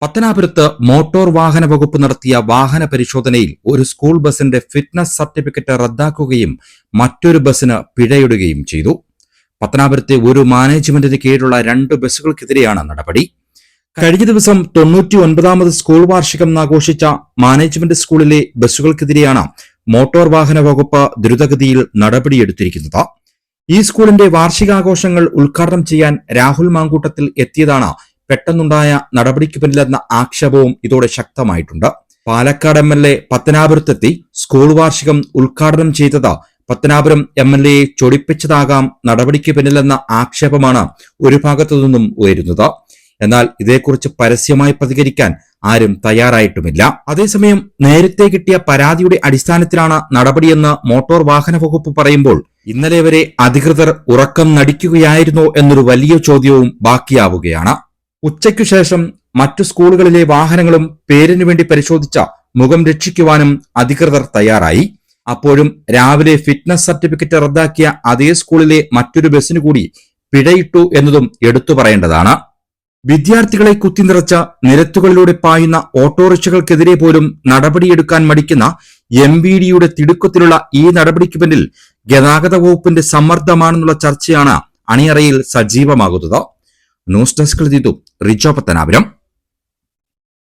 പത്തനാപുരത്ത് മോട്ടോർ വാഹന വകുപ്പ് നടത്തിയ വാഹന പരിശോധനയിൽ ഒരു സ്കൂൾ ബസിന്റെ ഫിറ്റ്നസ് സർട്ടിഫിക്കറ്റ് റദ്ദാക്കുകയും മറ്റൊരു ബസിന് പിഴയിടുകയും ചെയ്തു. പത്തനാപുരത്തെ ഒരു മാനേജ്മെന്റിന് കീഴിലുള്ള 2 ബസുകൾക്കെതിരെയാണ് നടപടി. കഴിഞ്ഞ ദിവസം 99ാമത് സ്കൂൾ വാർഷികം ആഘോഷിച്ച മാനേജ്മെന്റ് സ്കൂളിലെ ബസുകൾക്കെതിരെയാണ് മോട്ടോർ വാഹന വകുപ്പ് ദ്രുതഗതിയിൽ നടപടിയെടുത്തിരിക്കുന്നത്. ഈ സ്കൂളിന്റെ വാർഷികാഘോഷങ്ങൾ ഉദ്ഘാടനം ചെയ്യാൻ രാഹുൽ മാങ്കൂട്ടത്തിൽ എത്തിയതാണ് പെട്ടെന്നുണ്ടായ നടപടിക്ക് പിന്നിലെന്ന ആക്ഷേപവും ഇതോടെ ശക്തമായിട്ടുണ്ട്. പാലക്കാട് MLA പത്തനാപുരത്തെത്തി സ്കൂൾ വാർഷികം ഉദ്ഘാടനം ചെയ്തത് പത്തനാപുരം MLAയെ ചൊടിപ്പിച്ചതാകാം നടപടിക്ക് പിന്നിലെന്ന ആക്ഷേപമാണ് ഒരു ഭാഗത്തു നിന്നും ഉയരുന്നത്. എന്നാൽ ഇതേക്കുറിച്ച് പരസ്യമായി പ്രതികരിക്കാൻ ആരും തയ്യാറായിട്ടുമില്ല. അതേസമയം നേരത്തെ കിട്ടിയ പരാതിയുടെ അടിസ്ഥാനത്തിലാണ് നടപടിയെന്ന് മോട്ടോർ വാഹന വകുപ്പ് പറയുമ്പോൾ ഇന്നലെ വരെ അധികൃതർ ഉറക്കം നടിക്കുകയായിരുന്നോ എന്നൊരു വലിയ ചോദ്യവും ബാക്കിയാവുകയാണ്. ഉച്ചയ്ക്കു ശേഷം മറ്റു സ്കൂളുകളിലെ വാഹനങ്ങളും പേരിനു വേണ്ടി പരിശോധിച്ച മുഖം രക്ഷിക്കുവാനും അധികൃതർ തയ്യാറായി. അപ്പോഴും രാവിലെ ഫിറ്റ്നസ് സർട്ടിഫിക്കറ്റ് റദ്ദാക്കിയ അതേ സ്കൂളിലെ മറ്റൊരു ബസിനു കൂടി പിഴയിട്ടു എന്നതും എടുത്തു പറയേണ്ടതാണ്. വിദ്യാർത്ഥികളെ കുത്തിനിറച്ച നിരത്തുകളിലൂടെ പായുന്ന ഓട്ടോറിക്ഷകൾക്കെതിരെ പോലും നടപടിയെടുക്കാൻ മടിക്കുന്ന MVDയുടെ തിടുക്കത്തിലുള്ള ഈ നടപടിക്ക് പിന്നിൽ ഗതാഗത വകുപ്പിന്റെ സമ്മർദ്ദമാണെന്നുള്ള ചർച്ചയാണ് അണിയറയിൽ സജീവമാകുന്നത്. ന്യൂസ് ഡെസ്കിൽ റിജോ പത്തനാപുരം.